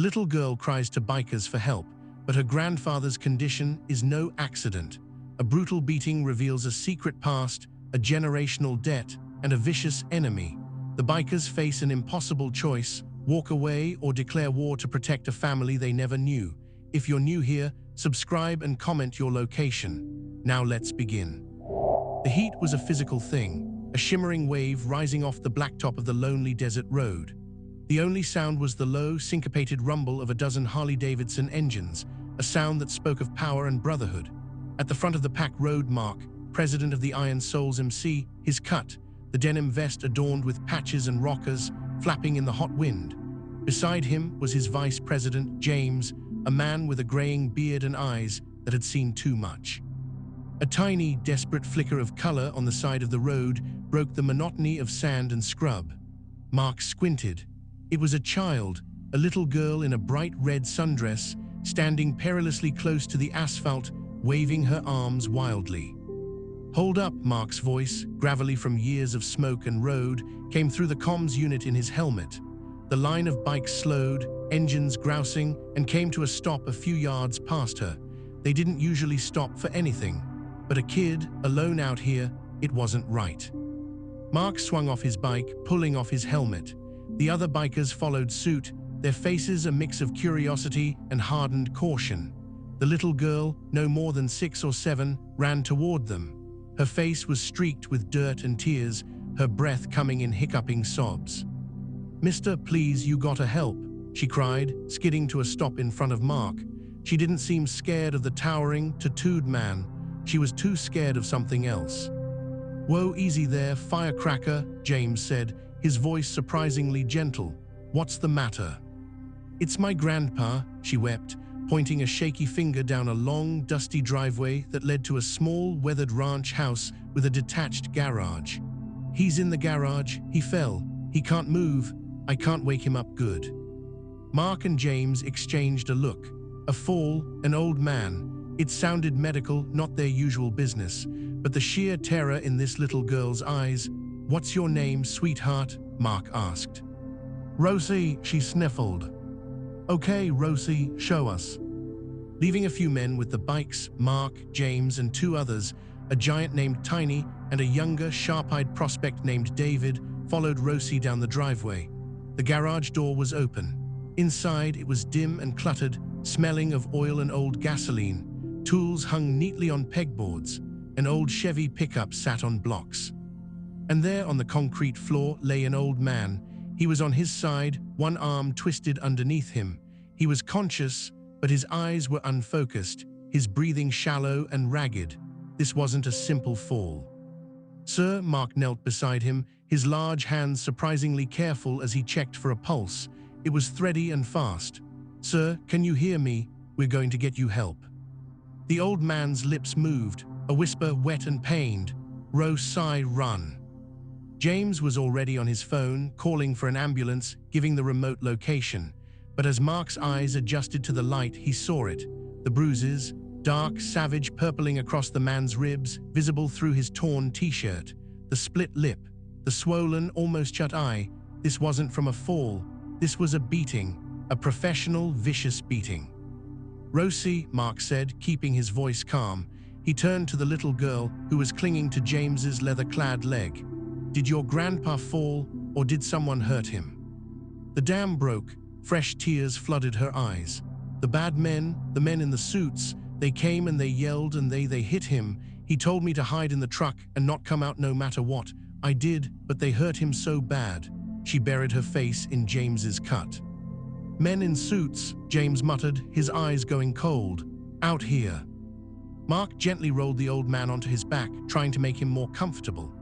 little girl cries to bikers for help, but her grandfather's condition is no accident. A brutal beating reveals a secret past, a generational debt, and a vicious enemy. The bikers face an impossible choice: walk away or declare war to protect a family they never knew. If you're new here, subscribe and comment your location. Now let's begin. The heat was a physical thing, a shimmering wave rising off the blacktop of the lonely desert road. The only sound was the low, syncopated rumble of a dozen Harley-Davidson engines, a sound that spoke of power and brotherhood. At the front of the pack rode Mark, president of the Iron Souls MC, his cut, the denim vest adorned with patches and rockers, flapping in the hot wind. Beside him was his vice president, James, a man with a graying beard and eyes that had seen too much. A tiny, desperate flicker of color on the side of the road broke the monotony of sand and scrub. Mark squinted. It was a child, a little girl in a bright red sundress, standing perilously close to the asphalt, waving her arms wildly. "Hold up," Mark's voice, gravelly from years of smoke and road, came through the comms unit in his helmet. The line of bikes slowed, engines grousing, and came to a stop a few yards past her. They didn't usually stop for anything, but a kid, alone out here, it wasn't right. Mark swung off his bike, pulling off his helmet. The other bikers followed suit, their faces a mix of curiosity and hardened caution. The little girl, no more than 6 or 7, ran toward them. Her face was streaked with dirt and tears, her breath coming in hiccuping sobs. "Mister, please, you gotta help," she cried, skidding to a stop in front of Mark. She didn't seem scared of the towering, tattooed man. She was too scared of something else. "Whoa, easy there, firecracker," James said, his voice surprisingly gentle. "What's the matter?" "It's my grandpa," she wept, pointing a shaky finger down a long, dusty driveway that led to a small, weathered ranch house with a detached garage. "He's in the garage. He fell. He can't move. I can't wake him up good." Mark and James exchanged a look. A fall, an old man. It sounded medical, not their usual business, but the sheer terror in this little girl's eyes. "What's your name, sweetheart?" Mark asked. "Rosie," she sniffled. "Okay, Rosie, show us." Leaving a few men with the bikes, Mark, James, and 2 others, a giant named Tiny and a younger, sharp-eyed prospect named David, followed Rosie down the driveway. The garage door was open. Inside, it was dim and cluttered, smelling of oil and old gasoline. Tools hung neatly on pegboards. An old Chevy pickup sat on blocks. And there on the concrete floor lay an old man. He was on his side, one arm twisted underneath him. He was conscious, but his eyes were unfocused, his breathing shallow and ragged. This wasn't a simple fall. "Sir," Mark knelt beside him, his large hands surprisingly careful as he checked for a pulse. It was thready and fast. "Sir, can you hear me? We're going to get you help." The old man's lips moved, a whisper wet and pained. "Rosie, run." James was already on his phone, calling for an ambulance, giving the remote location. But as Mark's eyes adjusted to the light, he saw it. The bruises, dark, savage, purpling across the man's ribs, visible through his torn t-shirt. The split lip, the swollen, almost shut eye. This wasn't from a fall. This was a beating, a professional, vicious beating. "Rosie," Mark said, keeping his voice calm. He turned to the little girl who was clinging to James's leather-clad leg. "Did your grandpa fall, or did someone hurt him?" The dam broke. Fresh tears flooded her eyes. "The bad men, the men in the suits, they came and they yelled and they hit him. He told me to hide in the truck and not come out no matter what. I did, but they hurt him so bad." She buried her face in James's cut. "Men in suits," James muttered, his eyes going cold. "Out here." Mark gently rolled the old man onto his back, trying to make him more comfortable.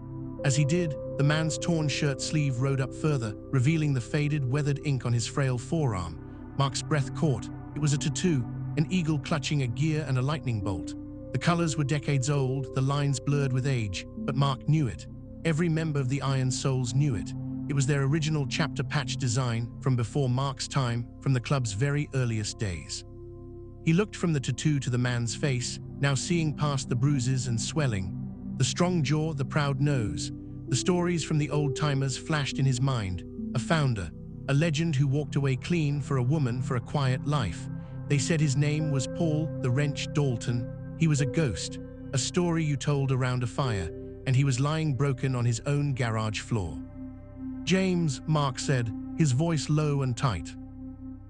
As he did, the man's torn shirt sleeve rode up further, revealing the faded, weathered ink on his frail forearm. Mark's breath caught. It was a tattoo, an eagle clutching a gear and a lightning bolt. The colors were decades old, the lines blurred with age, but Mark knew it. Every member of the Iron Souls knew it. It was their original chapter patch design from before Mark's time, from the club's very earliest days. He looked from the tattoo to the man's face, now seeing past the bruises and swelling. The strong jaw, the proud nose. The stories from the old-timers flashed in his mind. A founder, a legend who walked away clean for a woman for a quiet life. They said his name was Paul the Wrench Dalton. He was a ghost, a story you told around a fire, and he was lying broken on his own garage floor. James, Mark said, his voice low and tight.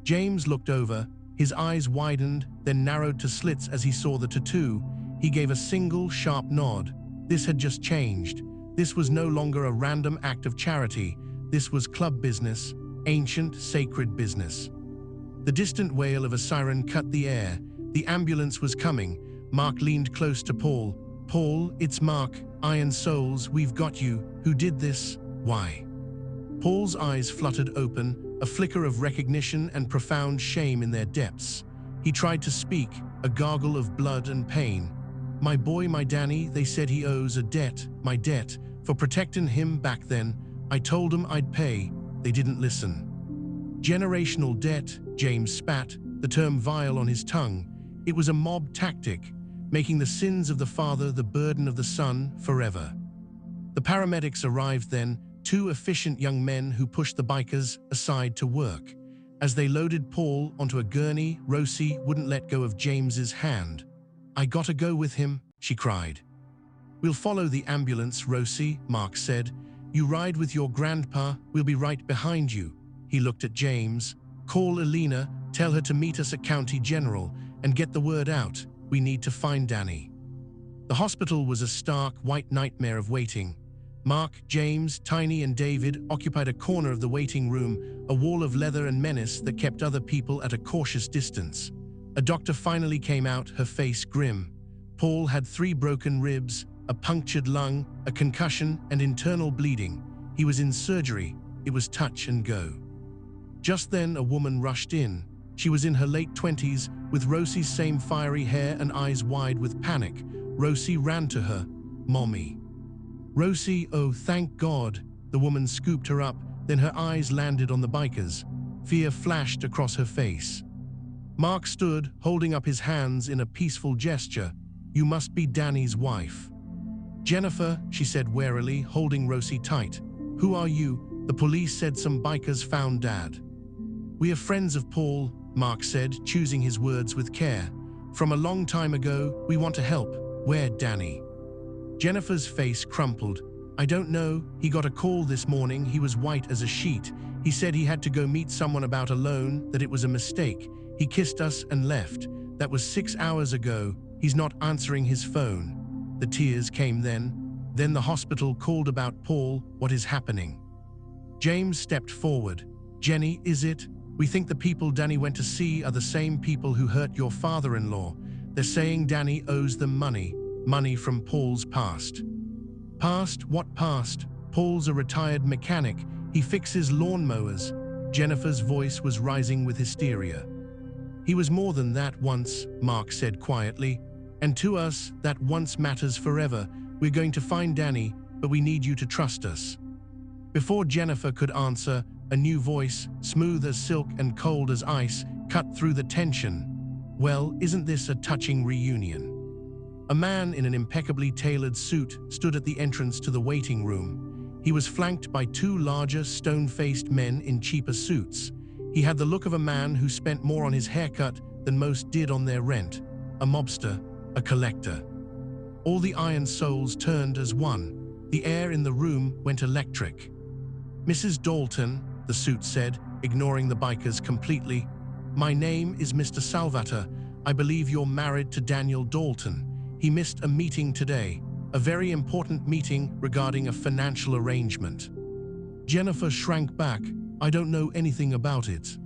James looked over, his eyes widened, then narrowed to slits as he saw the tattoo. He gave a single, sharp nod. This had just changed. This was no longer a random act of charity. This was club business, ancient, sacred business. The distant wail of a siren cut the air. The ambulance was coming. Mark leaned close to Paul. "Paul, it's Mark. Iron Souls, we've got you. Who did this? Why?" Paul's eyes fluttered open, a flicker of recognition and profound shame in their depths. He tried to speak, a gargle of blood and pain. "My boy, my Danny, they said he owes a debt, my debt, for protecting him back then. I told them I'd pay. They didn't listen." Generational debt, James spat, the term vile on his tongue. It was a mob tactic, making the sins of the father the burden of the son forever. The paramedics arrived then, two efficient young men who pushed the bikers aside to work. As they loaded Paul onto a gurney, Rosie wouldn't let go of James's hand. "I gotta go with him," she cried. "We'll follow the ambulance, Rosie," Mark said. "You ride with your grandpa, we'll be right behind you." He looked at James. "Call Elena, tell her to meet us at County General, and get the word out. We need to find Danny." The hospital was a stark, white nightmare of waiting. Mark, James, Tiny, and David occupied a corner of the waiting room, a wall of leather and menace that kept other people at a cautious distance. A doctor finally came out, her face grim. Paul had 3 broken ribs, a punctured lung, a concussion, and internal bleeding. He was in surgery. It was touch and go. Just then, a woman rushed in. She was in her late 20s, with Rosie's same fiery hair and eyes wide with panic. Rosie ran to her. "Mommy." "Rosie, oh thank God." The woman scooped her up, then her eyes landed on the bikers. Fear flashed across her face. Mark stood, holding up his hands in a peaceful gesture. "You must be Danny's wife." "Jennifer," she said warily, holding Rosie tight. "Who are you?" "The police said some bikers found Dad." "We are friends of Paul," Mark said, choosing his words with care. "From a long time ago, we want to help. Where Danny?" Jennifer's face crumpled. "I don't know. He got a call this morning. He was white as a sheet. He said he had to go meet someone about a loan, that it was a mistake. He kissed us and left. That was 6 hours ago. He's not answering his phone." The tears came then. "Then the hospital called about Paul. What is happening?" James stepped forward. "Jenny, is it? We think the people Danny went to see are the same people who hurt your father-in-law. They're saying Danny owes them money. Money from Paul's past." "Past? What past? Paul's a retired mechanic. He fixes lawnmowers." Jennifer's voice was rising with hysteria. "He was more than that once," Mark said quietly. "And to us, that once matters forever. We're going to find Danny, but we need you to trust us." Before Jennifer could answer, a new voice, smooth as silk and cold as ice, cut through the tension. "Well, isn't this a touching reunion?" A man in an impeccably tailored suit stood at the entrance to the waiting room. He was flanked by 2 larger, stone-faced men in cheaper suits. He had the look of a man who spent more on his haircut than most did on their rent. A mobster, a collector. All the Iron Souls turned as one. The air in the room went electric. "Mrs. Dalton," the suit said, ignoring the bikers completely. "My name is Mr. Salvator. I believe you're married to Daniel Dalton. He missed a meeting today, a very important meeting regarding a financial arrangement." Jennifer shrank back. "I don't know anything about it."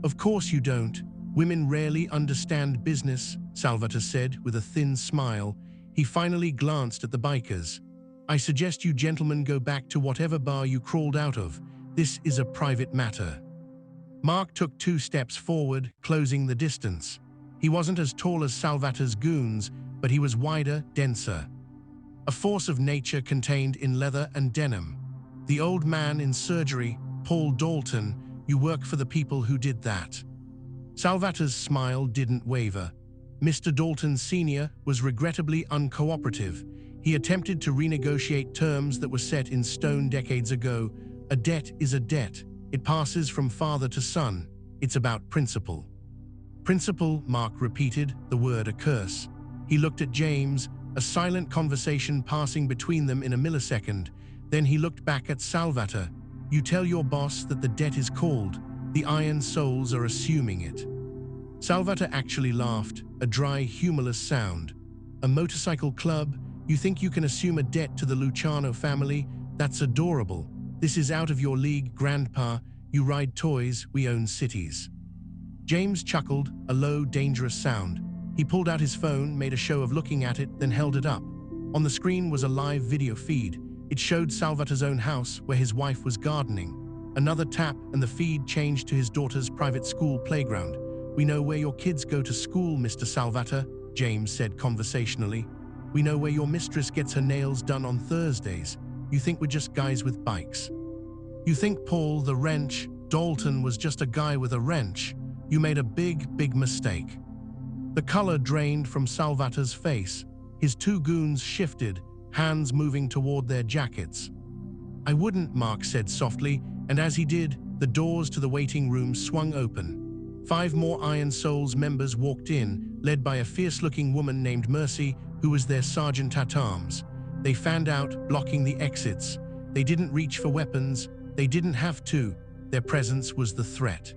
"Of course you don't. Women rarely understand business," Salvator said with a thin smile. He finally glanced at the bikers. "I suggest you gentlemen go back to whatever bar you crawled out of. This is a private matter." Mark took 2 steps forward, closing the distance. He wasn't as tall as Salvator's goons, but he was wider, denser. A force of nature contained in leather and denim. "The old man in surgery, Paul Dalton, you work for the people who did that." Salvator's smile didn't waver. Mr. Dalton Sr. was regrettably uncooperative. He attempted to renegotiate terms that were set in stone decades ago. A debt is a debt. It passes from father to son. It's about principle. Principle, Mark repeated, the word a curse. He looked at James, a silent conversation passing between them in a millisecond. Then he looked back at Salvatore. You tell your boss that the debt is called. The Iron Souls are assuming it. Salvatore actually laughed, a dry, humorless sound. A motorcycle club? You think you can assume a debt to the Luciano family? That's adorable. This is out of your league, Grandpa. You ride toys, we own cities. James chuckled, a low, dangerous sound. He pulled out his phone, made a show of looking at it, then held it up. On the screen was a live video feed. It showed Salvatore's own house, where his wife was gardening. Another tap, and the feed changed to his daughter's private school playground. We know where your kids go to school, Mr. Salvatore, James said conversationally. We know where your mistress gets her nails done on Thursdays. You think we're just guys with bikes. You think Paul the wrench Dalton was just a guy with a wrench. You made a big, big mistake. The color drained from Salvatore's face. His two goons shifted, hands moving toward their jackets. I wouldn't, Mark said softly, and as he did, the doors to the waiting room swung open. 5 more Iron Souls members walked in, led by a fierce-looking woman named Mercy, who was their sergeant at arms. They fanned out, blocking the exits. They didn't reach for weapons. They didn't have to. Their presence was the threat.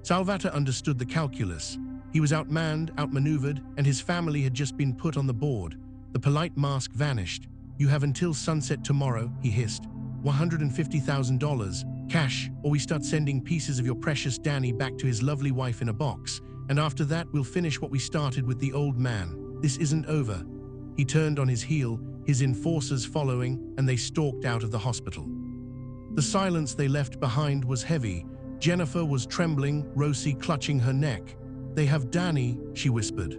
Salvatore understood the calculus. He was outmanned, outmaneuvered, and his family had just been put on the board. The polite mask vanished. You have until sunset tomorrow, he hissed. $150,000, cash, or we start sending pieces of your precious Danny back to his lovely wife in a box. And after that, we'll finish what we started with the old man. This isn't over. He turned on his heel, his enforcers following, and they stalked out of the hospital. The silence they left behind was heavy. Jennifer was trembling, Rosie clutching her neck. They have Danny, she whispered.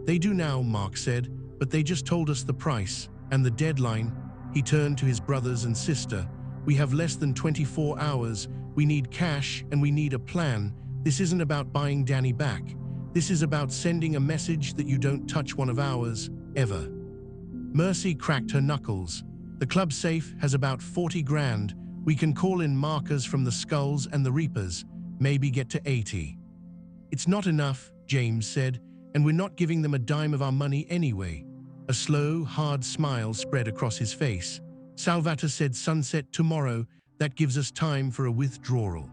They do now, Mark said, but they just told us the price and the deadline. He turned to his brothers and sister. We have less than 24 hours. We need cash and we need a plan. This isn't about buying Danny back. This is about sending a message that you don't touch one of ours, ever. Mercy cracked her knuckles. The club safe has about 40 grand. We can call in markers from the Skulls and the Reapers, maybe get to 80. It's not enough, James said, and we're not giving them a dime of our money anyway. A slow, hard smile spread across his face. Salvatore said sunset tomorrow. That gives us time for a withdrawal.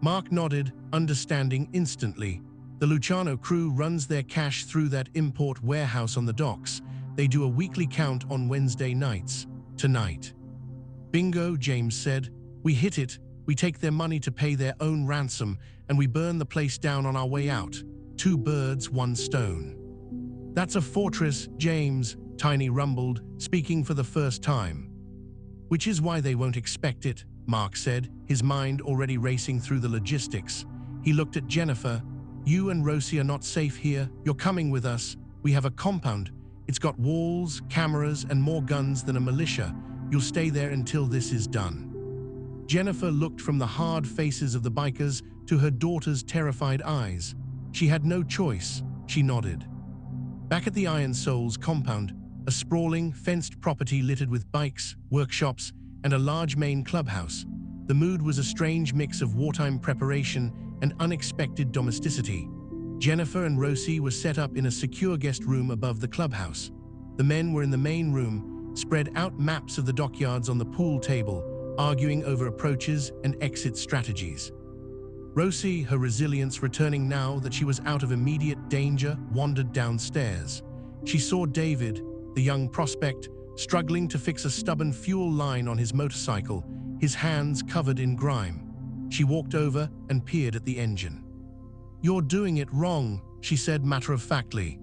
Mark nodded, understanding instantly. The Luciano crew runs their cash through that import warehouse on the docks. They do a weekly count on Wednesday nights. Tonight. Bingo, James said. We hit it. We take their money to pay their own ransom, and we burn the place down on our way out. 2 birds, 1 stone. That's a fortress, James, Tiny rumbled, speaking for the first time. Which is why they won't expect it, Mark said, his mind already racing through the logistics. He looked at Jennifer. You and Rosie are not safe here. You're coming with us. We have a compound. It's got walls, cameras, and more guns than a militia. You'll stay there until this is done. Jennifer looked from the hard faces of the bikers to her daughter's terrified eyes. She had no choice. She nodded. Back at the Iron Souls compound, a sprawling, fenced property littered with bikes, workshops, and a large main clubhouse. The mood was a strange mix of wartime preparation and unexpected domesticity. Jennifer and Rosie were set up in a secure guest room above the clubhouse. The men were in the main room, spread out maps of the dockyards on the pool table, arguing over approaches and exit strategies. Rosie, her resilience returning now that she was out of immediate danger, wandered downstairs. She saw David, the young prospect, struggling to fix a stubborn fuel line on his motorcycle, his hands covered in grime. She walked over and peered at the engine. You're doing it wrong, she said matter-of-factly.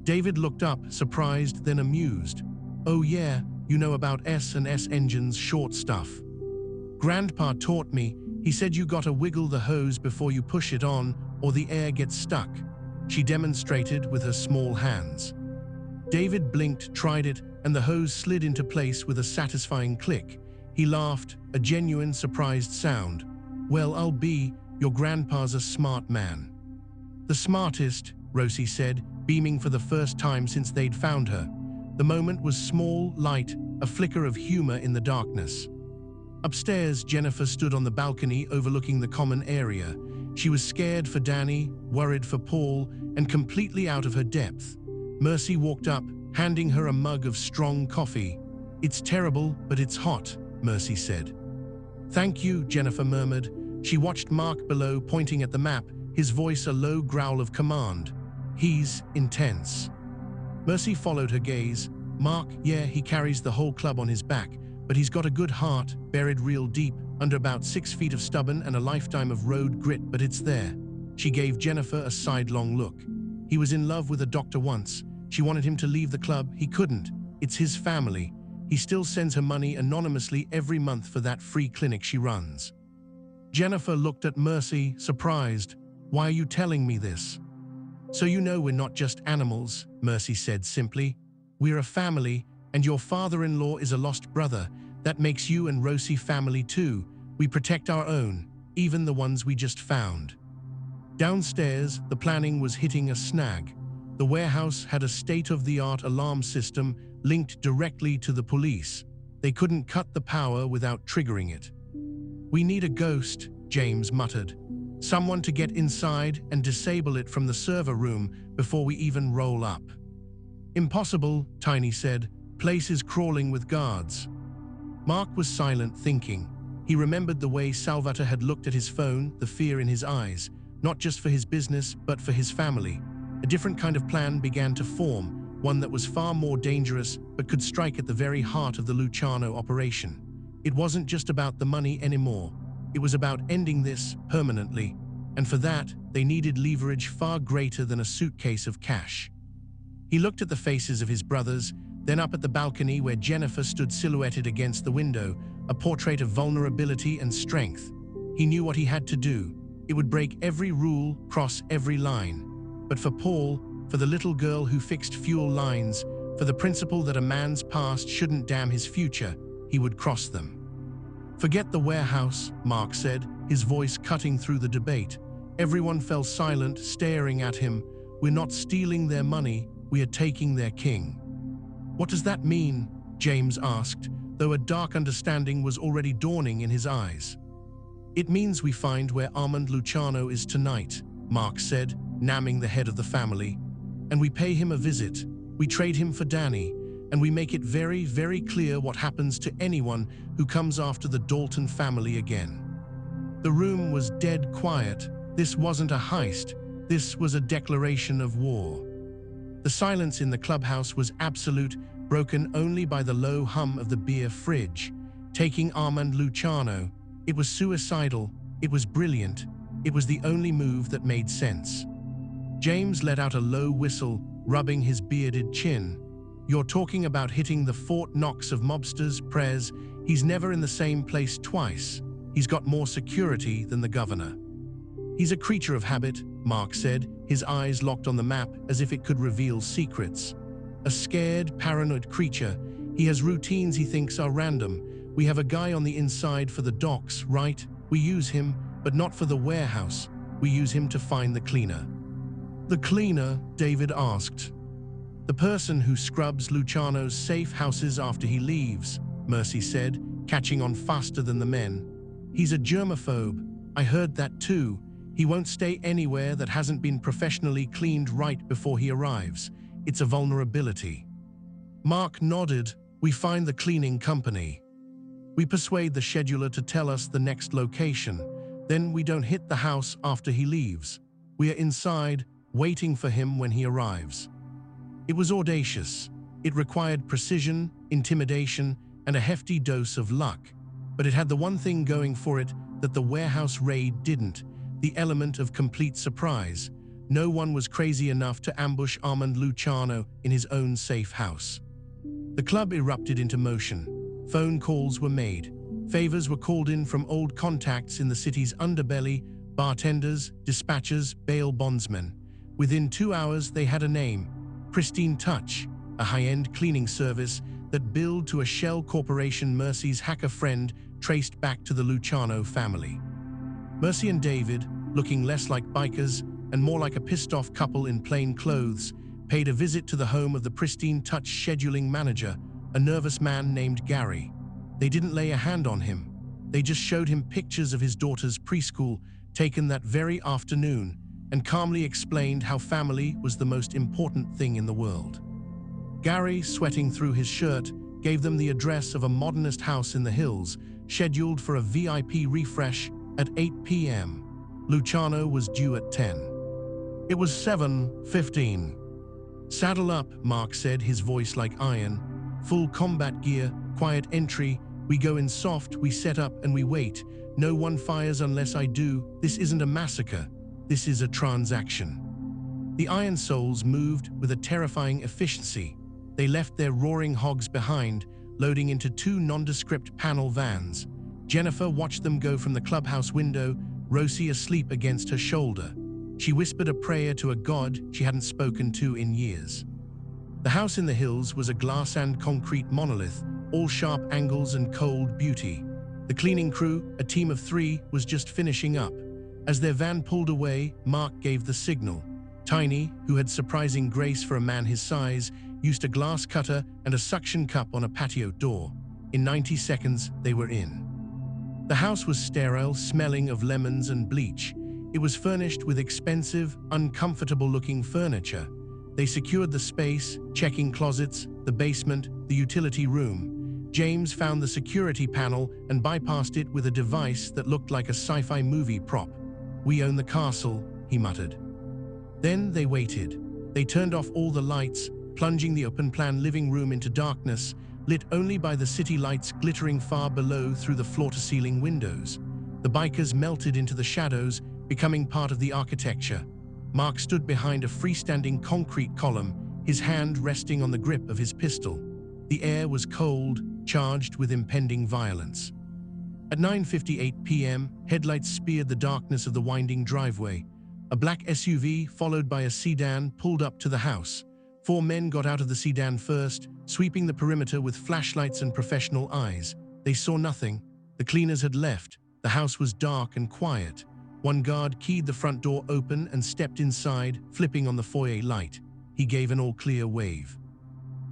David looked up, surprised then amused. Oh yeah, you know about S&S engines, short stuff. Grandpa taught me. He said you gotta wiggle the hose before you push it on, or the air gets stuck. She demonstrated with her small hands. David blinked, tried it, and the hose slid into place with a satisfying click. He laughed, a genuine, surprised sound. Well, I'll be. Your grandpa's a smart man. The smartest, Rosie said, beaming for the first time since they'd found her. The moment was small, light, a flicker of humor in the darkness. Upstairs, Jennifer stood on the balcony overlooking the common area. She was scared for Danny, worried for Paul, and completely out of her depth. Mercy walked up, handing her a mug of strong coffee. "It's terrible, but it's hot," Mercy said. "Thank you," Jennifer murmured. She watched Mark below, pointing at the map, his voice a low growl of command. "He's intense." Mercy followed her gaze. "Mark, yeah, he carries the whole club on his back, but he's got a good heart, buried real deep, under about 6 feet of stubborn and a lifetime of road grit, but it's there." She gave Jennifer a sidelong look. "He was in love with a doctor once. She wanted him to leave the club. He couldn't. It's his family. He still sends her money anonymously every month for that free clinic she runs." Jennifer looked at Mercy, surprised. "Why are you telling me this?" "So you know we're not just animals," Mercy said simply. "We're a family, and your father-in-law is a lost brother. That makes you and Rosie family too. We protect our own, even the ones we just found." Downstairs, the planning was hitting a snag. The warehouse had a state-of-the-art alarm system linked directly to the police. They couldn't cut the power without triggering it. "We need a ghost," James muttered. "Someone to get inside and disable it from the server room before we even roll up." "Impossible," Tiny said. "Place is crawling with guards." Mark was silent, thinking. He remembered the way Salvatore had looked at his phone, the fear in his eyes, not just for his business, but for his family. A different kind of plan began to form, one that was far more dangerous, but could strike at the very heart of the Luciano operation. It wasn't just about the money anymore. It was about ending this permanently, and for that, they needed leverage far greater than a suitcase of cash. He looked at the faces of his brothers, then up at the balcony where Jennifer stood silhouetted against the window, a portrait of vulnerability and strength. He knew what he had to do. It would break every rule, cross every line. But for Paul, for the little girl who fixed fuel lines, for the principle that a man's past shouldn't damn his future, he would cross them. "Forget the warehouse," Mark said, his voice cutting through the debate. Everyone fell silent, staring at him. "We're not stealing their money, we are taking their king." "What does that mean?" James asked, though a dark understanding was already dawning in his eyes. "It means we find where Armand Luciano is tonight," Mark said, namming the head of the family. "And we pay him a visit. We trade him for Danny, and we make it very, very clear what happens to anyone who comes after the Dalton family again." The room was dead quiet. This wasn't a heist. This was a declaration of war. The silence in the clubhouse was absolute, broken only by the low hum of the beer fridge. Taking Armand Luciano. It was suicidal. It was brilliant. It was the only move that made sense. James let out a low whistle, rubbing his bearded chin. "You're talking about hitting the Fort Knox of mobsters, Prez. He's never in the same place twice. He's got more security than the governor." "He's a creature of habit," Mark said, his eyes locked on the map as if it could reveal secrets. "A scared, paranoid creature. He has routines he thinks are random. We have a guy on the inside for the docks, right? We use him, but not for the warehouse. We use him to find the cleaner." "The cleaner?" David asked. "The person who scrubs Luciano's safe houses after he leaves," Mercy said, catching on faster than the men. "He's a germaphobe. I heard that too. He won't stay anywhere that hasn't been professionally cleaned right before he arrives. It's a vulnerability." Mark nodded. "We find the cleaning company. We persuade the scheduler to tell us the next location. Then we don't hit the house after he leaves. We are inside, waiting for him when he arrives." It was audacious. It required precision, intimidation, and a hefty dose of luck. But it had the one thing going for it that the warehouse raid didn't, the element of complete surprise. No one was crazy enough to ambush Armand Luciano in his own safe house. The club erupted into motion. Phone calls were made. Favors were called in from old contacts in the city's underbelly, bartenders, dispatchers, bail bondsmen. Within 2 hours, they had a name: Pristine Touch, a high-end cleaning service that billed to a shell corporation Mercy's hacker friend traced back to the Luciano family. Mercy and David, looking less like bikers and more like a pissed-off couple in plain clothes, paid a visit to the home of the Pristine Touch scheduling manager, a nervous man named Gary. They didn't lay a hand on him. They just showed him pictures of his daughter's preschool taken that very afternoon and calmly explained how family was the most important thing in the world. Gary, sweating through his shirt, gave them the address of a modernist house in the hills, scheduled for a VIP refresh at 8 p.m. Luciano was due at 10. It was 7:15. "Saddle up," Mark said, his voice like iron. "Full combat gear, quiet entry. We go in soft, we set up and we wait. No one fires unless I do. This isn't a massacre. This is a transaction." The Iron Souls moved with a terrifying efficiency. They left their roaring hogs behind, loading into two nondescript panel vans. Jennifer watched them go from the clubhouse window, Rosie asleep against her shoulder. She whispered a prayer to a god she hadn't spoken to in years. The house in the hills was a glass and concrete monolith, all sharp angles and cold beauty. The cleaning crew, a team of 3, was just finishing up. As their van pulled away, Mark gave the signal. Tiny, who had surprising grace for a man his size, used a glass cutter and a suction cup on a patio door. In 90 seconds, they were in. The house was sterile, smelling of lemons and bleach. It was furnished with expensive, uncomfortable-looking furniture. They secured the space, checking closets, the basement, the utility room. James found the security panel and bypassed it with a device that looked like a sci-fi movie prop. "We own the castle," he muttered. Then they waited. They turned off all the lights, plunging the open-plan living room into darkness, lit only by the city lights glittering far below through the floor-to-ceiling windows. The bikers melted into the shadows, becoming part of the architecture. Mark stood behind a freestanding concrete column, his hand resting on the grip of his pistol. The air was cold, charged with impending violence. At 9:58 p.m., headlights speared the darkness of the winding driveway. A black SUV, followed by a sedan, pulled up to the house. 4 men got out of the sedan first, sweeping the perimeter with flashlights and professional eyes. They saw nothing. The cleaners had left. The house was dark and quiet. One guard keyed the front door open and stepped inside, flipping on the foyer light. He gave an all-clear wave.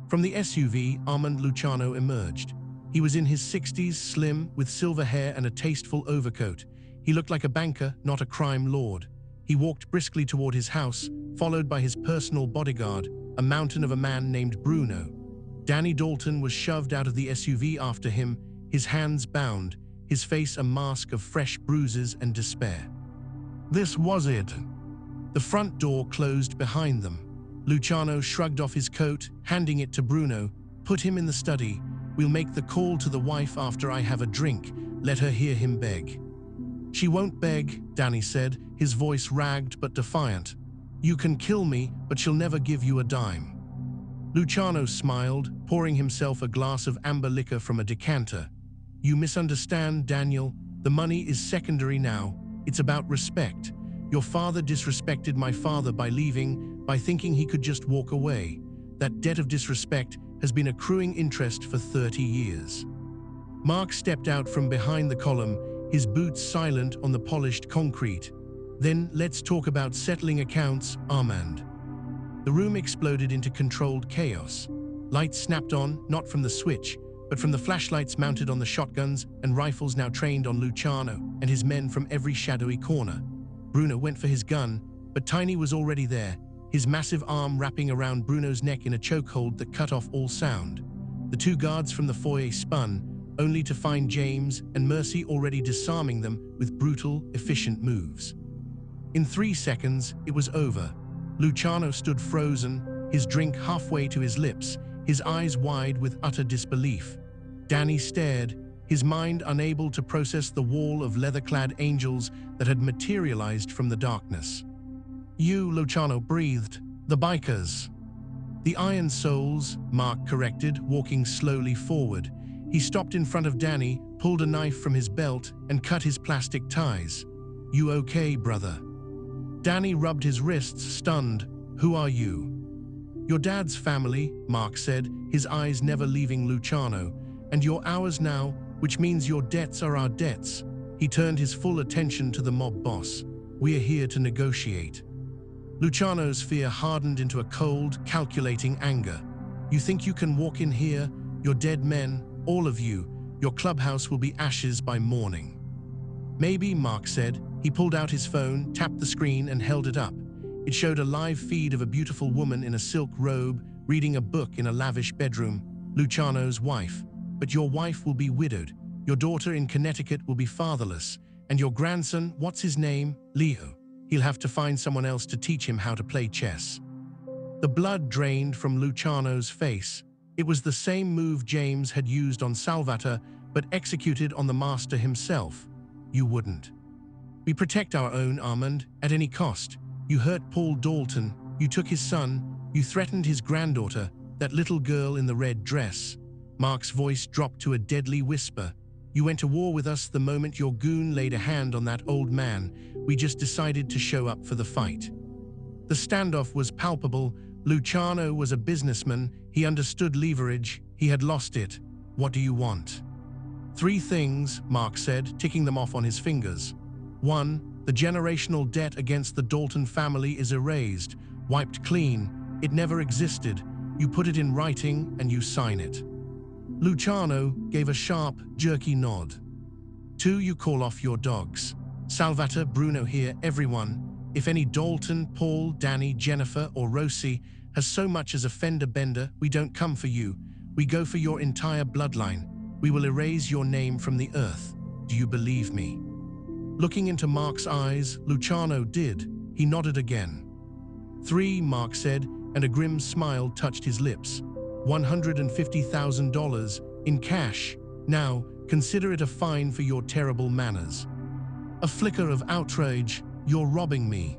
From the SUV, Armand Luciano emerged. He was in his 60s, slim, with silver hair and a tasteful overcoat. He looked like a banker, not a crime lord. He walked briskly toward his house, followed by his personal bodyguard, a mountain of a man named Bruno. Danny Dalton was shoved out of the SUV after him, his hands bound, his face a mask of fresh bruises and despair. This was it. The front door closed behind them. Luciano shrugged off his coat, handing it to Bruno. "Put him in the study. We'll make the call to the wife after I have a drink. Let her hear him beg." "She won't beg," Danny said, his voice ragged but defiant. "You can kill me, but she'll never give you a dime." Luciano smiled, pouring himself a glass of amber liquor from a decanter. "You misunderstand, Daniel. The money is secondary now. It's about respect. Your father disrespected my father by leaving, by thinking he could just walk away. That debt of disrespect has been accruing interest for 30 years. Mark stepped out from behind the column, his boots silent on the polished concrete. "Then let's talk about settling accounts, Armand." The room exploded into controlled chaos. Lights snapped on, not from the switch, but from the flashlights mounted on the shotguns and rifles now trained on Luciano and his men from every shadowy corner. Bruno went for his gun, but Tiny was already there, his massive arm wrapping around Bruno's neck in a chokehold that cut off all sound. The 2 guards from the foyer spun, only to find James and Mercy already disarming them with brutal, efficient moves. In 3 seconds, it was over. Luciano stood frozen, his drink halfway to his lips, his eyes wide with utter disbelief. Danny stared, his mind unable to process the wall of leather-clad angels that had materialized from the darkness. "You," Luciano breathed. "The bikers." "The Iron Souls," Mark corrected, walking slowly forward. He stopped in front of Danny, pulled a knife from his belt, and cut his plastic ties. "You okay, brother?" Danny rubbed his wrists, stunned. "Who are you?" "Your dad's family," Mark said, his eyes never leaving Luciano. "And you're ours now, which means your debts are our debts." He turned his full attention to the mob boss. "We are here to negotiate." Luciano's fear hardened into a cold, calculating anger. "You think you can walk in here, you're dead men, all of you, Your clubhouse will be ashes by morning." "Maybe," Mark said. He pulled out his phone, tapped the screen, and held it up. It showed a live feed of a beautiful woman in a silk robe reading a book in a lavish bedroom, Luciano's wife. "But your wife will be widowed. Your daughter in Connecticut will be fatherless. And your grandson, what's his name? Leo. He'll have to find someone else to teach him how to play chess." The blood drained from Luciano's face. It was the same move James had used on Salvatore, but executed on the master himself. "You wouldn't." "We protect our own, Armand, at any cost. You hurt Paul Dalton. You took his son. You threatened his granddaughter, that little girl in the red dress." Mark's voice dropped to a deadly whisper. "You went to war with us the moment your goon laid a hand on that old man. We just decided to show up for the fight." The standoff was palpable. Luciano was a businessman. He understood leverage. He had lost it. "What do you want?" "Three things," Mark said, ticking them off on his fingers. 1. The generational debt against the Dalton family is erased, wiped clean. It never existed. You put it in writing and you sign it. Luciano gave a sharp, jerky nod. 2. You call off your dogs. Salvatore, Bruno here, everyone. If any Dalton, Paul, Danny, Jennifer, or Rosie has so much as a fender bender, we don't come for you. We go for your entire bloodline. We will erase your name from the earth. Do you believe me?" Looking into Mark's eyes, Luciano did. He nodded again. 3, Mark said, and a grim smile touched his lips. $150,000 in cash. Now, consider it a fine for your terrible manners. A flicker of outrage. "You're robbing me."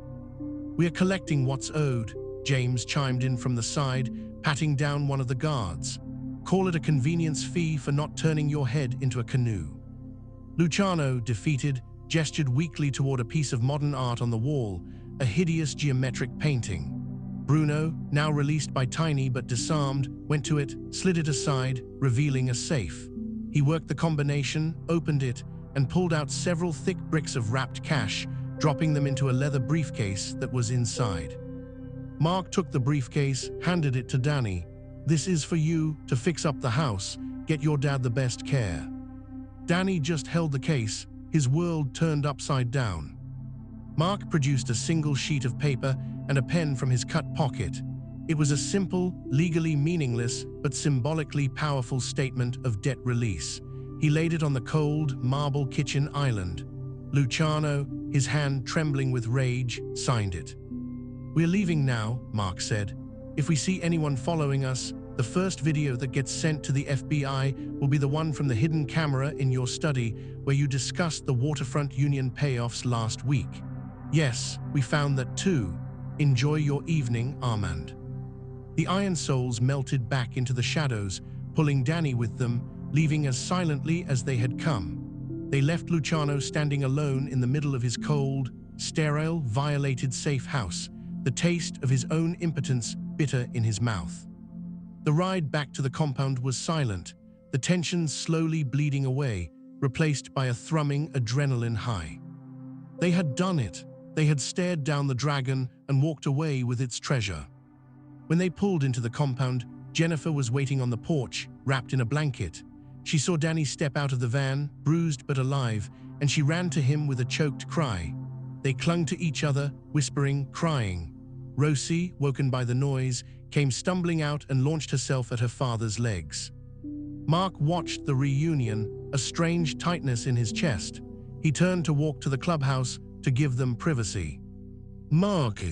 "We're collecting what's owed," James chimed in from the side, patting down one of the guards. "Call it a convenience fee for not turning your head into a canoe." Luciano, defeated, gestured weakly toward a piece of modern art on the wall, a hideous geometric painting. Bruno, now released by Tiny but disarmed, went to it, slid it aside, revealing a safe. He worked the combination, opened it, and pulled out several thick bricks of wrapped cash, dropping them into a leather briefcase that was inside. Mark took the briefcase, handed it to Danny. "This is for you, to fix up the house. Get your dad the best care." Danny just held the case, his world turned upside down. Mark produced a single sheet of paper and a pen from his cut pocket. It was a simple, legally meaningless, but symbolically powerful statement of debt release. He laid it on the cold, marble kitchen island. Luciano, his hand trembling with rage, signed it. "We're leaving now," Mark said. "If we see anyone following us, the first video that gets sent to the FBI will be the one from the hidden camera in your study where you discussed the Waterfront Union payoffs last week. Yes, we found that too. Enjoy your evening, Armand." The Iron Souls melted back into the shadows, pulling Danny with them, leaving as silently as they had come. They left Luciano standing alone in the middle of his cold, sterile, violated safe house, the taste of his own impotence bitter in his mouth. The ride back to the compound was silent, the tension slowly bleeding away, replaced by a thrumming adrenaline high. They had done it. They had stared down the dragon and walked away with its treasure. When they pulled into the compound, Jennifer was waiting on the porch, wrapped in a blanket. She saw Danny step out of the van, bruised but alive, and she ran to him with a choked cry. They clung to each other, whispering, crying. Rosie, woken by the noise, came stumbling out and launched herself at her father's legs. Mark watched the reunion, a strange tightness in his chest. He turned to walk to the clubhouse to give them privacy. "Mark!"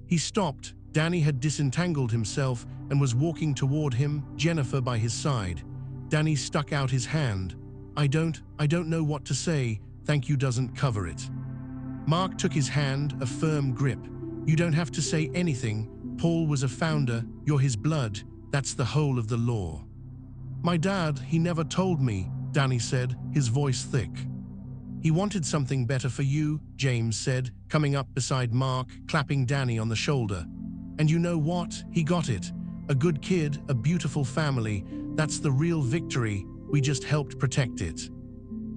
He stopped. Danny had disentangled himself and was walking toward him, Jennifer by his side. Danny stuck out his hand. I don't know what to say. Thank you doesn't cover it." Mark took his hand, a firm grip. "You don't have to say anything. Paul was a founder. You're his blood. That's the whole of the law." "My dad, he never told me," Danny said, his voice thick. "He wanted something better for you," James said, coming up beside Mark, clapping Danny on the shoulder. "And you know what? He got it. A good kid, a beautiful family. That's the real victory. We just helped protect it."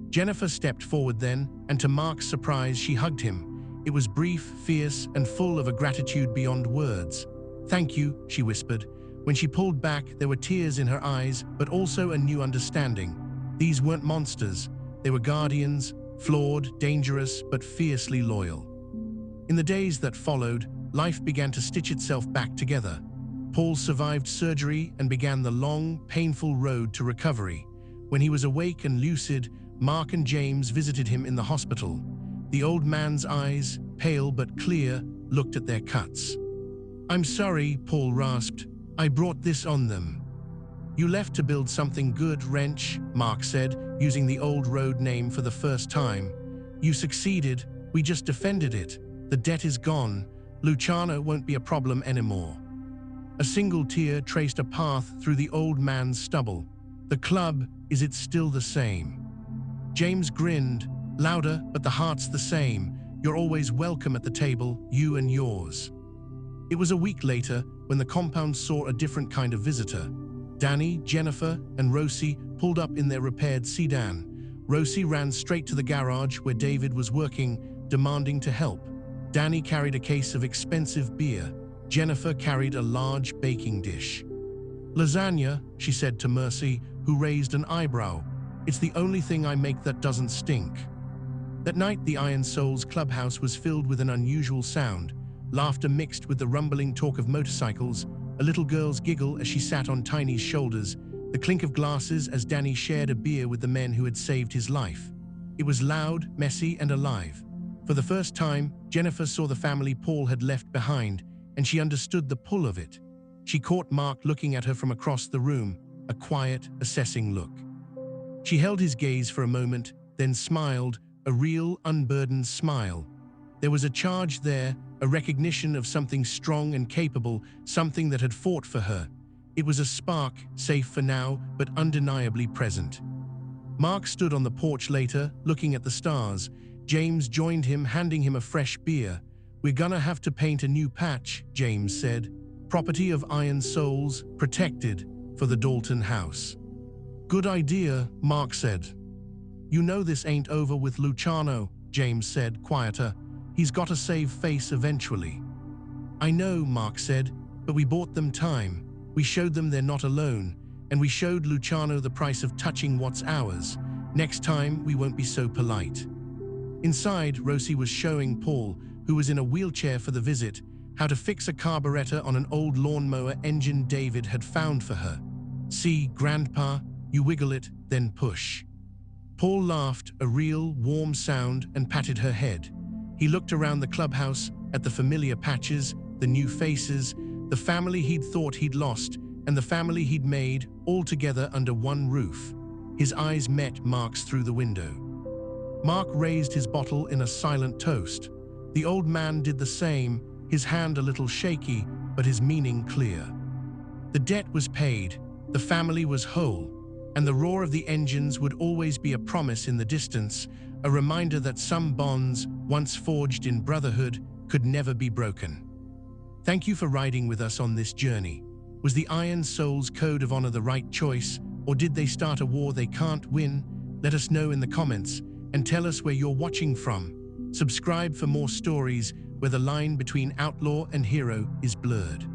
Jennifer stepped forward then, and to Mark's surprise, she hugged him. It was brief, fierce, and full of a gratitude beyond words. "Thank you," she whispered. When she pulled back, there were tears in her eyes, but also a new understanding. These weren't monsters. They were guardians, flawed, dangerous, but fiercely loyal. In the days that followed, life began to stitch itself back together. Paul survived surgery and began the long, painful road to recovery. When he was awake and lucid, Mark and James visited him in the hospital. The old man's eyes, pale but clear, looked at their cuts. "I'm sorry," Paul rasped. "I brought this on them." "You left to build something good, Wrench," Mark said, using the old road name for the first time. "You succeeded. We just defended it. The debt is gone. Luciano won't be a problem anymore." A single tear traced a path through the old man's stubble. "The club, is it still the same?" James grinned. "Louder, but the heart's the same. You're always welcome at the table, you and yours." It was a week later when the compound saw a different kind of visitor. Danny, Jennifer, and Rosie pulled up in their repaired sedan. Rosie ran straight to the garage where David was working, demanding to help. Danny carried a case of expensive beer. Jennifer carried a large baking dish. "Lasagna," she said to Mercy, who raised an eyebrow. "It's the only thing I make that doesn't stink." That night, the Iron Souls clubhouse was filled with an unusual sound. Laughter mixed with the rumbling talk of motorcycles, a little girl's giggle as she sat on Tiny's shoulders, the clink of glasses as Danny shared a beer with the men who had saved his life. It was loud, messy, and alive. For the first time, Jennifer saw the family Paul had left behind, and she understood the pull of it. She caught Mark looking at her from across the room, a quiet, assessing look. She held his gaze for a moment, then smiled, a real, unburdened smile. There was a charge there, a recognition of something strong and capable, something that had fought for her. It was a spark, safe for now, but undeniably present. Mark stood on the porch later, looking at the stars. James joined him, handing him a fresh beer. "We're gonna have to paint a new patch," James said. "Property of Iron Souls, protected, for the Dalton house." "Good idea," Mark said. "You know this ain't over with Luciano," James said, quieter. "He's gotta save face eventually." "I know," Mark said, "but we bought them time. We showed them they're not alone, and we showed Luciano the price of touching what's ours. Next time, we won't be so polite." Inside, Rosie was showing Paul, who was in a wheelchair for the visit, how to fix a carburetor on an old lawnmower engine David had found for her. "See, Grandpa, you wiggle it, then push." Paul laughed, a real, warm sound, and patted her head. He looked around the clubhouse, at the familiar patches, the new faces, the family he'd thought he'd lost, and the family he'd made, all together under one roof. His eyes met Mark's through the window. Mark raised his bottle in a silent toast. The old man did the same, his hand a little shaky, but his meaning clear. The debt was paid, the family was whole, and the roar of the engines would always be a promise in the distance, a reminder that some bonds, once forged in brotherhood, could never be broken. Thank you for riding with us on this journey. Was the Iron Souls Code of Honor the right choice, or did they start a war they can't win? Let us know in the comments, and tell us where you're watching from. Subscribe for more stories where the line between outlaw and hero is blurred.